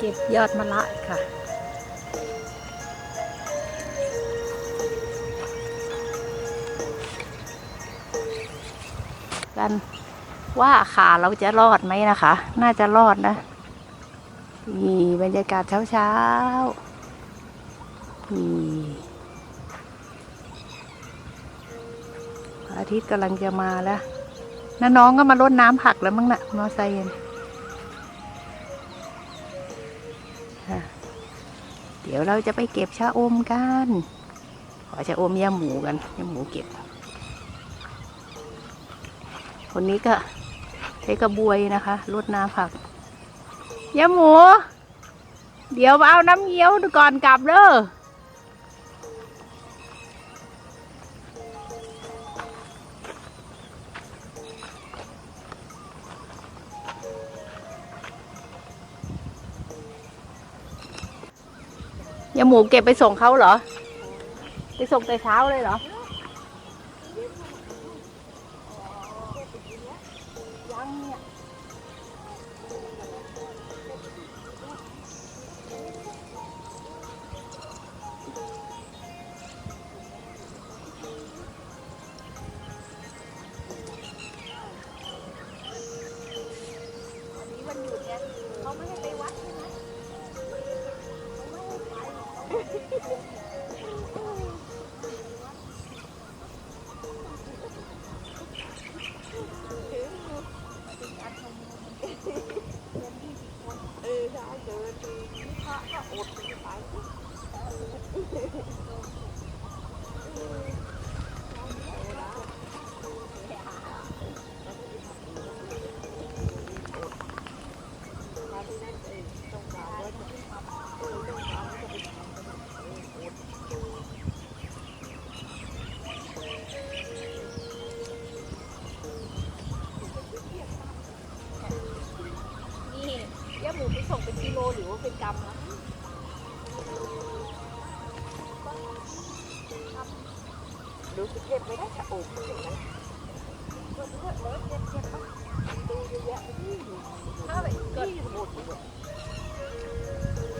เก็บยอดมะละค่ะกันว่าขาเราจะรอดไหมนะคะ น่าจะรอดนะนี่บรรยากาศเช้านี่อาทิตย์กำลังจะมาแล้วน้องก็มารดน้ำผักแล้วมั้งน่ะมอไซค์เดี๋ยวเราจะไปเก็บชะอมกันขอชะอมย่าหมูกันย่าหมูเก็บคนนี้ก็ใช้กระบวยนะคะรดน้ำผักย่าหมูเดี๋ยวเอาน้ำเงี้ยวก่อนกลับเด้อย่าหมูเก็บไปส่งเขาเหรอไปส่งแต่เช้าเลยเหรอยังเนี่ยวันนี้วันหยุดเนี่ยเขาไม่ให้ไปวัดใช่ไหมย่าหมูไปส่งเป็นกิโลหรือว่าเป็นกรัมนะดูสิเก็บไม่ได้จะโอบเก็บนะเก็บเยอะเลยเก็บต้องดูเยอะแยะนี่ถ้าแบบเกิดหมดเ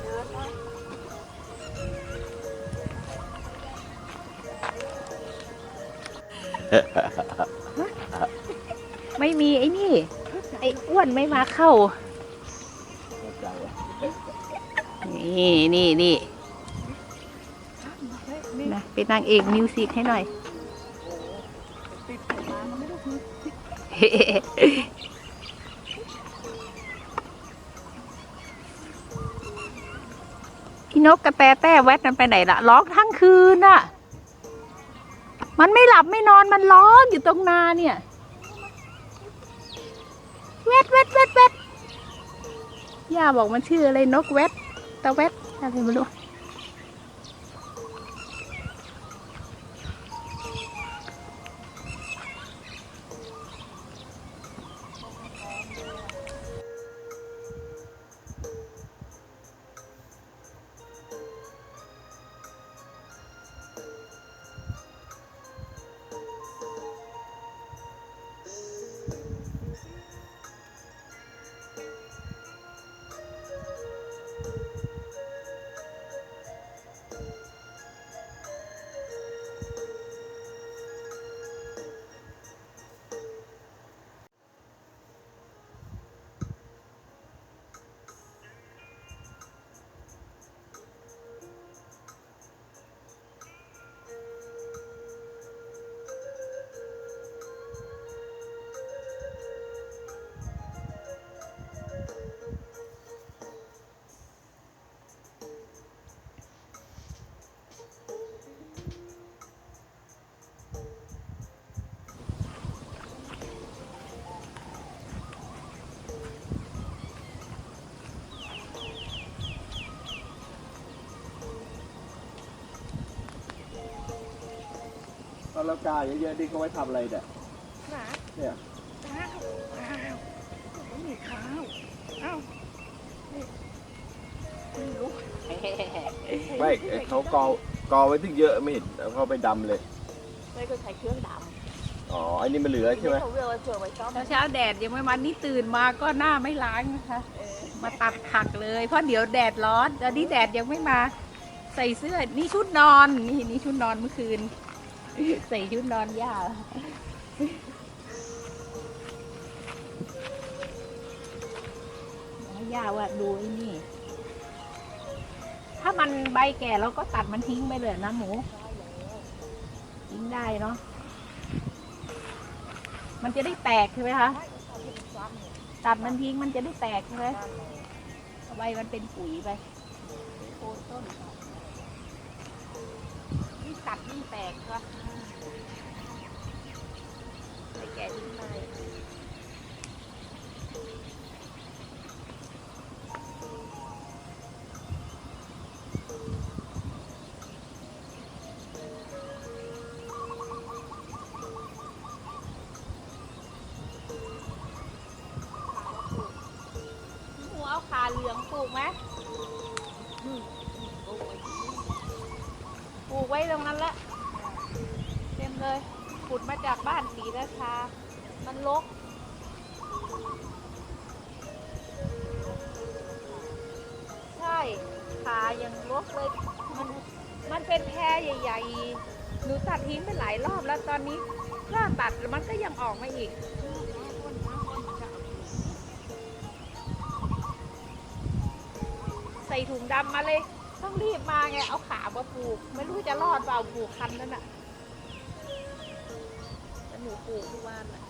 ดินนะไม่มีไอ้นี่ไอ้อ้วนไม่มาเข้านี่นะเป็นนางเอกมิวสิกให้หน่อยพี่นกกระแตแต้แวดมันไปไหนล่ะร้องทั้งคืนน่ะมันไม่หลับไม่นอนมันร้องอยู่ตรงนาเนี่ยแวดย่าบอกมันชื่ออะไรนกแวดตะแวดอะไรไม่รู้ตอนเรากาเยอะๆนี่เขาไว้ทำอะไรเนี่ยเนี่ย รู้ ไม่เขากอไว้ถึงเยอะไม่เห็นแล้วเขาไปดำเลย ไม่ก็ใช้เครื่องดำ อ๋ออันนี้มันเหลือใช่ไหม เขาเรือเผื่อไว้ซ้อม เช้าแดดยังไม่มานี่ตื่นมาก็หน้าไม่ล้างนะคะ มาตัดผักเลย เพราะเดี๋ยวแดดร้อนตอนนี้แดดยังไม่มาใส่เสื้อนี่ชุดนอนนี่ชุดนอนเมื่อคืน ใส่ชุดนอนย่าย่าว่าดูไอ้นี่ ถ้ามันใบแก่เราก็ตัดมันทิ้งไปเลยนะหมูทิ้งได้เนาะมันจะได้แตกใช่ไหมคะตัดมันทิ้งมันจะได้แตกใช่ไหมเอาใบมันเป็นปุ๋ยไปโคนต้นยิ่งตัดยิ่งแตกค่ะใบแก่ทิ้งไปหัวเอาขาเหลืองปลูกไหมปลูกไว้ตรงนั้นละเต็มเลยขุดมาจากบ้านศรีราชามันรกใช่ขายังรกเลยมันเป็นแพรใหญ่ๆหนูตัดทิ้งไปหลายรอบแล้วตอนนี้ก็ตัดแล้วมันก็ยังออกมาอีกใส่ถุงดำมาเลยต้องรีบมาไงเอาขามาปลูกไม่รู้จะรอดเปล่าปลูกคันนั้นอ่ะแต่หนูปลูกทุกวันอ่ะ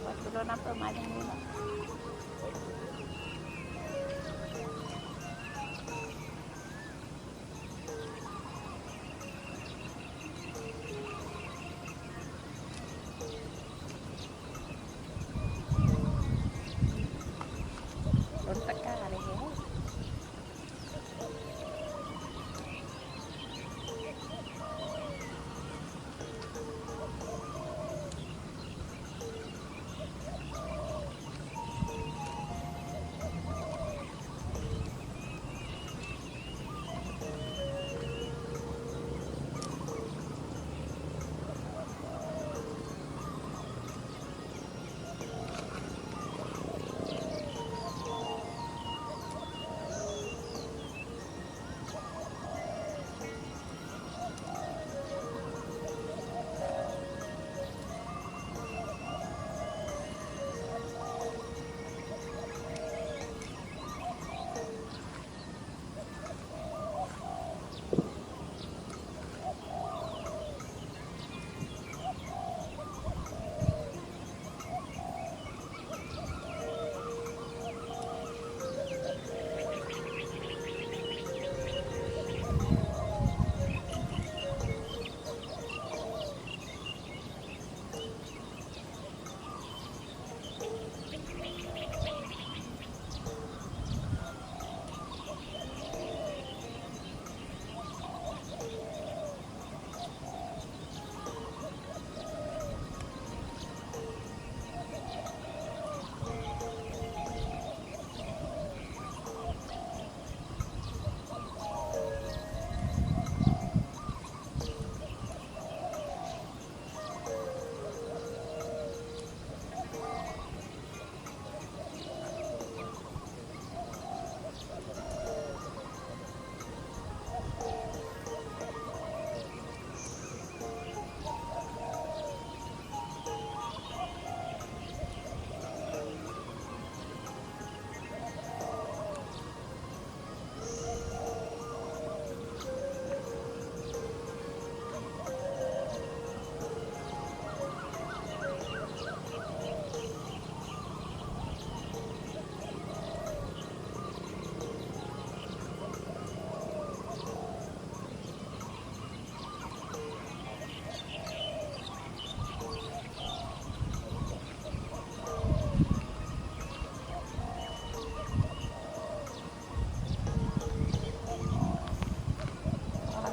ว่าจะรดน้ำต้นไม้ตรงนี้นะล้นตะกร้าเลยแ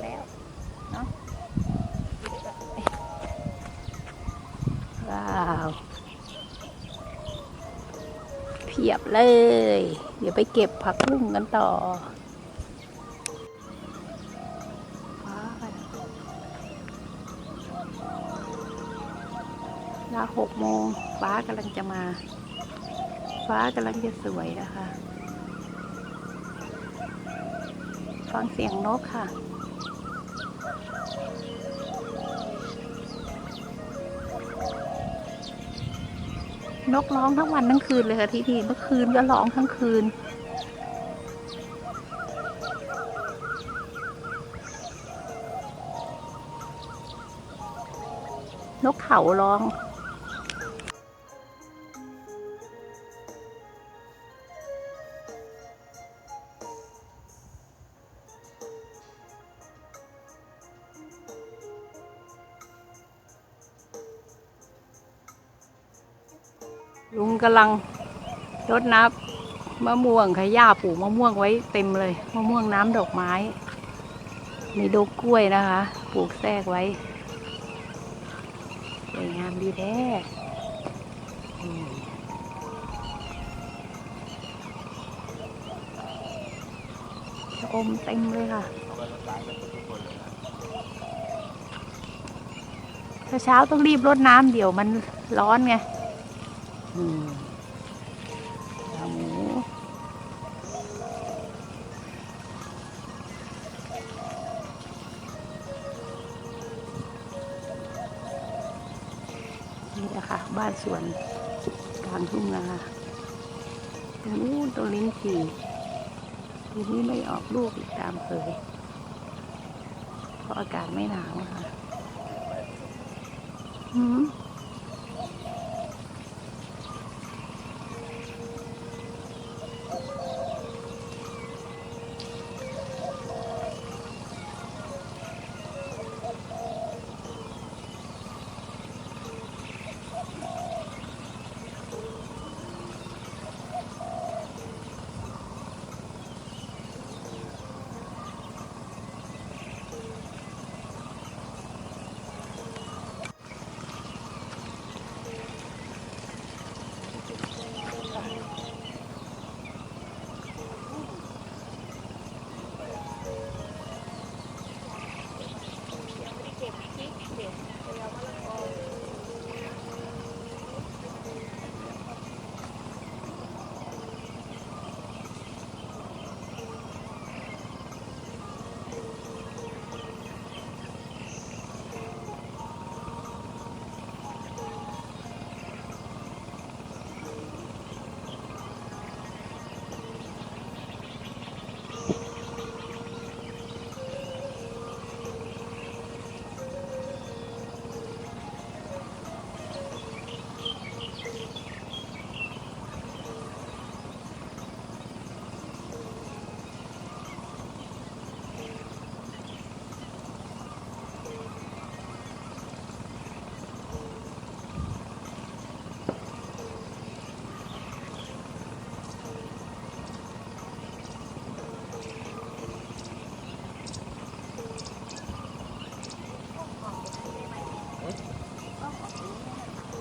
ล้ว ว้าวเพียบเลย เดี๋ยวไปเก็บผักบุ้งกันต่อเวลา6 โมงฟ้ากำลังจะมา ฟ้ากำลังจะสวยนะคะฟังเสียงนกค่ะนกร้องทั้งวันทั้งคืนเลยค่ะที่นี่เมื่อคืนก็ร้องทั้งคืนนกเขาร้องลุงกำลังรดน้ำมะม่วงค่ะย่าปลูกมะม่วงไว้เต็มเลยมะม่วงน้ำดอกไม้มีดอกกล้วยนะคะปลูกแทรกไว้สวยงามดีแท้ชะอมเต็มเลยค่ะเช้าต้องรีบรดน้ำเดี๋ยวมันร้อนไงขาหมูนี่แหละค่ะบ้านสวนกลางทุ่งนาตรงนู้นตรงลิ้นจี่ทีนี้ไม่ออกลูกอีกตามเคยเพราะอากาศไม่หนาวค่ะ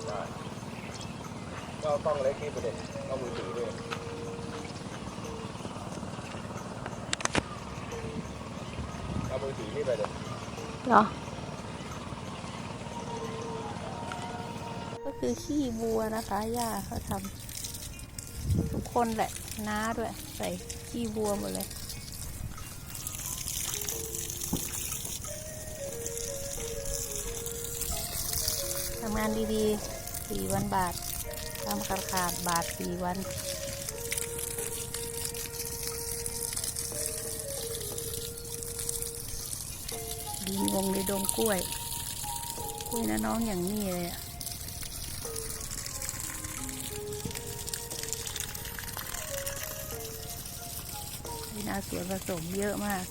ได้ก็เอากล้องเล็กนี่ไปเด็ดเอามือถือด้วยเอามือถือนี่ไปเด็ด เหรอ ก็คือขี้บัวนะคะย่าเขาทำทุกคนแหละน้าด้วย ใส่ขี้บัวหมดเลยทำงานดีๆ4 วันบาททำขาดบาท4 วันดินงงในดงกล้วยนะน้องอย่างนี้เลยอะนาสวนผสมเยอะมาก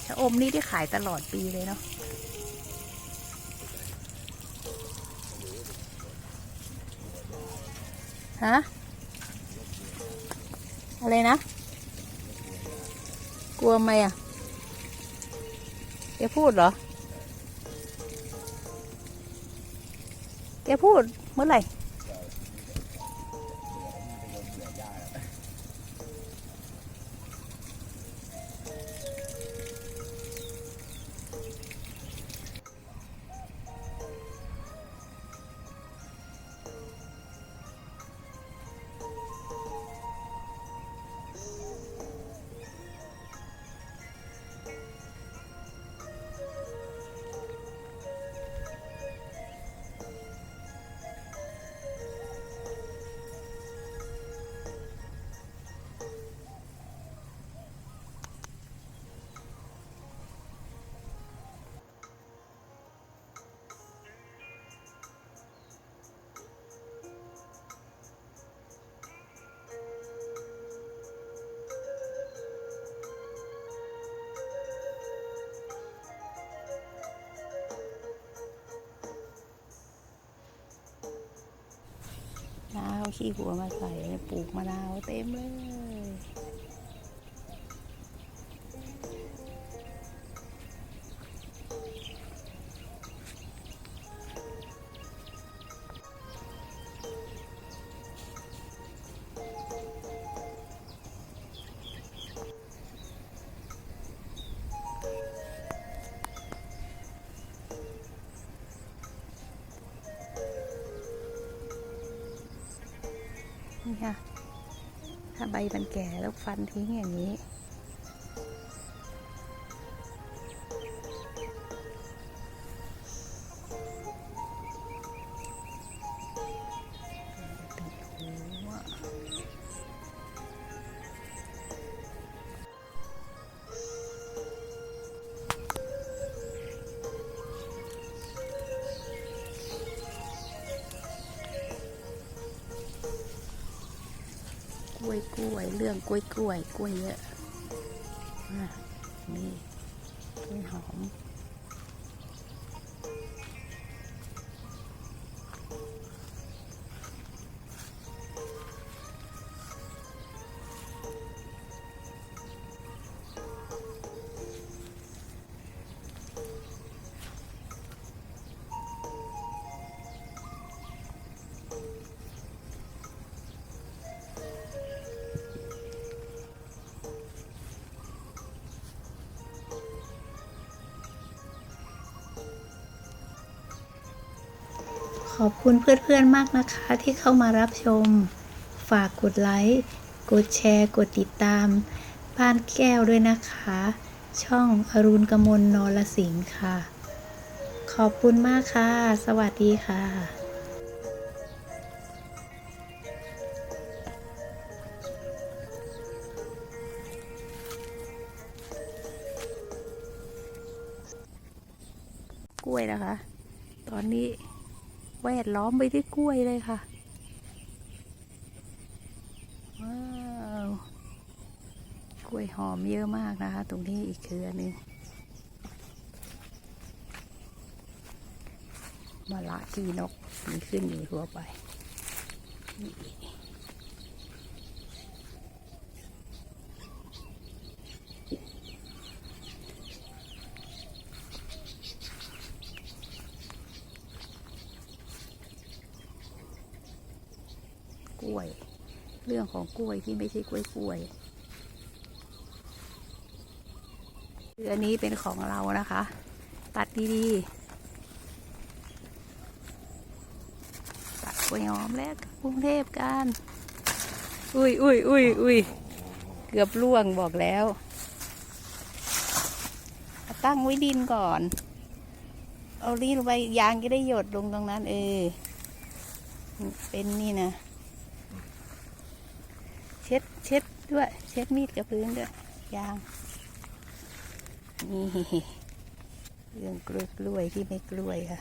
ชะอมนี่ได้ขายตลอดปีเลยเนาะฮะอะไรนะ กลัวไหมอ่ะแกพูดเหรอแกพูดเมื่อไหร่น้าเอาขี้หัวมาใส่ปลูกมะนาวเต็มเลยนี่ค่ะถ้าใบมันแก่แล้วฟันทิ้งอย่างนี้ติดหัวกล้วยเรื่องกล้วยเยอะนี่กล้วยหอมขอบคุณเพื่อนๆมากนะคะที่เข้ามารับชมฝากกดไลค์กดแชร์กดติดตามบ้านแก้วด้วยนะคะช่องอรุณกมลนรสิงห์ค่ะ ขอบคุณมากค่ะสวัสดีค่ะกล้วยนะคะตอนนี้แวดล้อมไปด้วยกล้วยเลยค่ะว้าวกล้วยหอมเยอะมากนะคะตรงนี้อีกเครือนึงมะละขี้นกมันขึ้นอยู่ทั่วไป ล้วย เรื่องของกล้วยที่ไม่ใช่กล้วยคืออันนี้เป็นของเรานะคะ ตัดดีๆตัดกล้วยหอมแล้วกรุงเทพกันอุ้ยเกือบล่วงบอกแล้วตั้งไว้ดินก่อนเอานี่ลงไปยางจะได้หยดลงตรงนั้นเป็นนี่นะเช็ดด้วยเช็ดมีดกับพื้นด้วยยางนี่เรื่องกล้วยที่ไม่กล้วยค่ะ